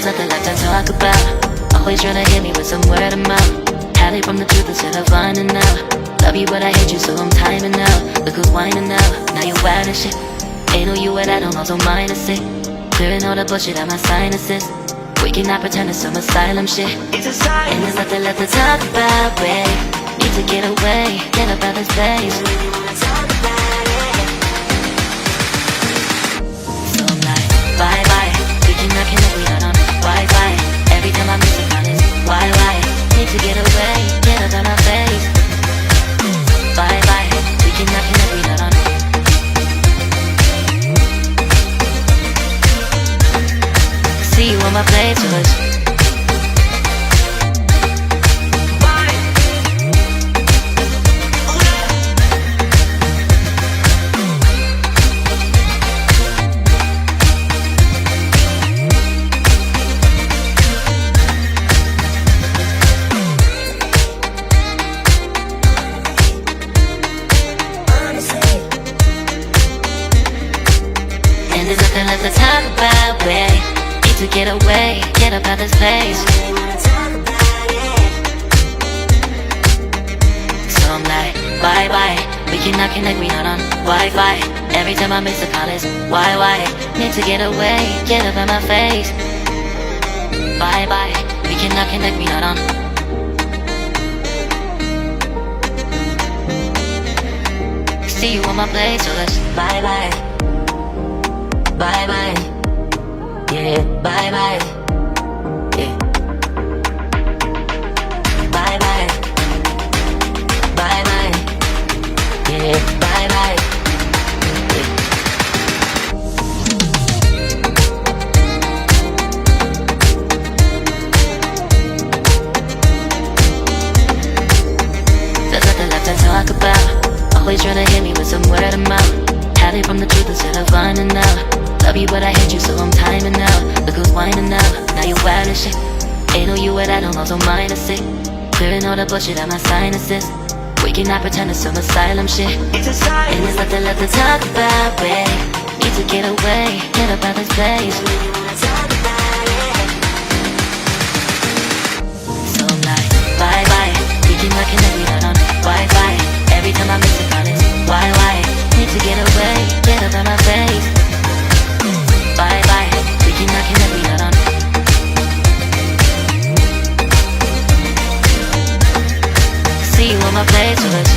nothing left to talk about. Always trying to hit me with some word of mouth. Hide it from the truth instead of finding out. Love you but I hate you so I'm timing out. Look who's whining now, now you're wild and shit. Ain't no you at I don't also mind a sick. Clearing all the bullshit out my sinuses. We cannot pretend it's some asylum shit. And there's nothing left to talk about, babe. Need to get away, get up out this place. So I'm like, bye bye. We cannot connect, we not on Wi-Fi. Every time I miss a call it's why? Need to get away, get up out my face. Bye bye. We cannot connect, we not on. See you on my playlist. And there's nothing left to talk about, babe. Need to get away, get up out this place. So I'm like, bye bye. We cannot connect, we not on Wi-Fi. Every time I miss a call it's why? Need to get away, get up out my face. Bye bye. We cannot connect, we not on. See you on my place, so let's bye bye. Bye bye, yeah, bye bye, yeah. Bye bye, bye bye, yeah, bye bye, yeah. There's nothing left to talk about. Always trying to hit me with some word of mouth. Hide it from the truth instead of finding out. Love you but I hate you so I'm timing out. Look who's whining now, now you're wild and shit. Ain't no you at I don't also mind a sick. Clearing all the bullshit out my sinuses. We cannot pretend it's some asylum shit. And there's nothing left to talk about, babe. Need to get away, get up out this place. So I'm like, bye bye. We cannot connect, we not on Wi-Fi. Every time I miss a call it's why? Need to get away, get up out my face. Bye bye, we cannot connect, we not on. See you on my playlist.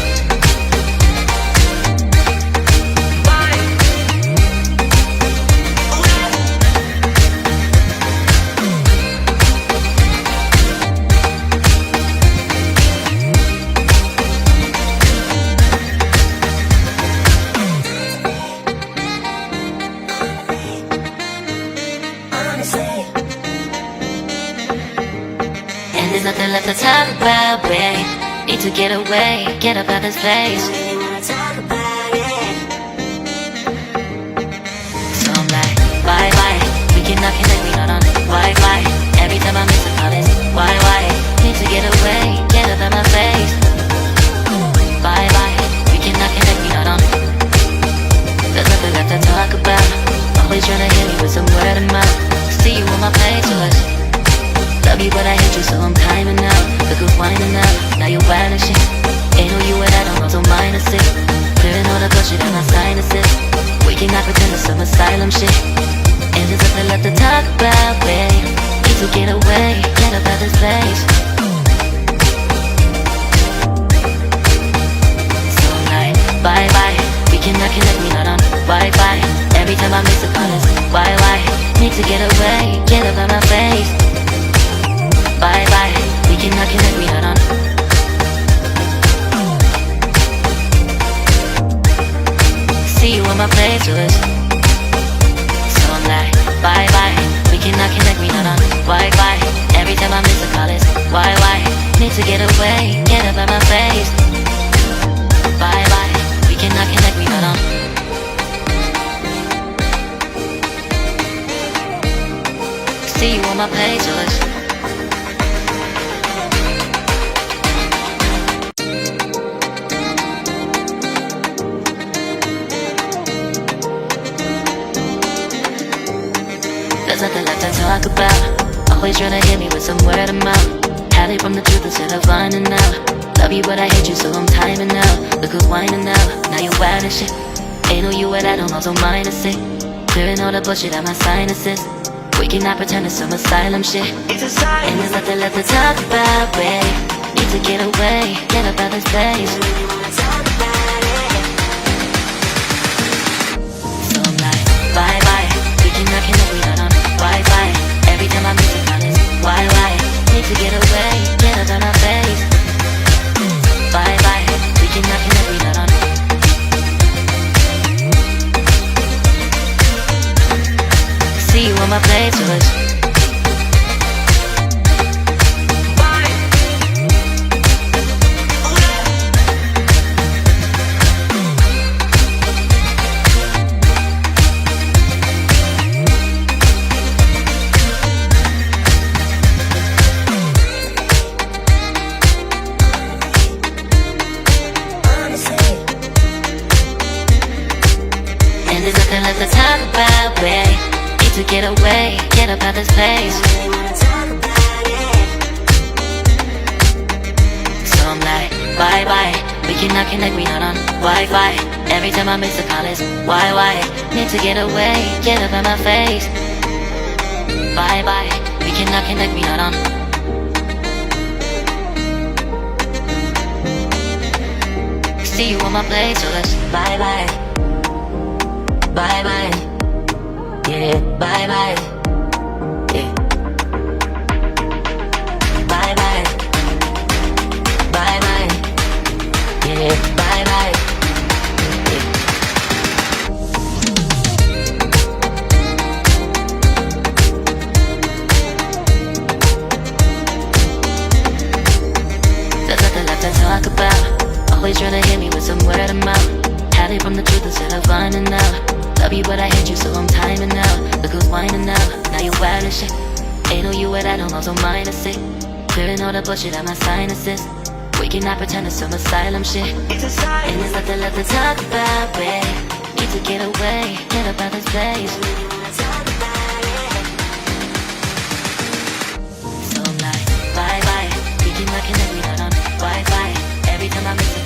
And there's nothing left to talk about, babe. Need to get away, get up out this place. So I'm like, bye bye. We cannot connect, we not on Wi-Fi. Every time I miss a call it's why? Need to get away, get up out my face. Bye bye. We cannot connect, we not on. There's nothing left to talk about. Always trying to hit me with some word of mouth. See you on my playlist. Love you but I hate you so I'm timing out. Look who's whining now, now you're wild and shit. Ain't no you at I don't also mind a sick. Clearing all the bullshit out my sinuses. We cannot pretend it's some asylum shit. And there's nothing left to talk about, babe. Need to get away, get up out this place. So I'm like, bye bye. We cannot connect, we not on Wi-Fi. Every time I miss a call it's why? Need to get away, get up out my face. Bye bye, we cannot connect, we not on. See you on my playlist. So I'm like, bye bye, we cannot connect, we not on Wi-Fi. Every time I miss a call it's why? Need to get away, get up out my face. Bye bye, we cannot connect, we not on. See you on my playlist. There's nothing left to talk about. Always tryna hit me with some word of mouth. Hide it from the truth instead of finding out. Love you but I hate you so I'm timing out. Look who's whining now, now you wild and shit. Ain't no you at I don't also mind to say. Clearing all the bullshit out my sinuses. We cannot pretend it's some asylum shit. It's a sign. And there's nothing left to talk about, babe. Need to get away, get up out this place. So I'm like, bye bye. We cannot connect, we not on Wi-Fi. Every time I miss a call it's why? Need to get away, get up out my face. Bye bye. We cannot connect, we not on. See you on my place, and there's nothing left to talk about, babe. Need to get away, get up out this place. So I'm like, bye bye. We cannot connect, we not on Wi-Fi. Every time I miss a call it's why? Need to get away, get up out my face. Bye bye. We cannot connect, we not on. See you on my place, so let's bye bye. Bye bye. Yeah, bye bye. Yeah. Bye bye. Bye bye. Yeah, bye bye. Yeah. There's nothing left to talk about. Always tryna hit me with some word of mouth. Hide it from the truth instead of finding out. Love you but I hate you so I'm timing out. Look who's whining now, now you wild and shit. Ain't no you at I don't also mind to say. Clearing all the bullshit out my sinuses. We cannot pretend it's some asylum shit. It's a sign. And there's nothing left to talk about, babe. Need to get away, get up out this place. So I'm like, bye bye. We cannot connect, we not on Wi-Fi. Every time I miss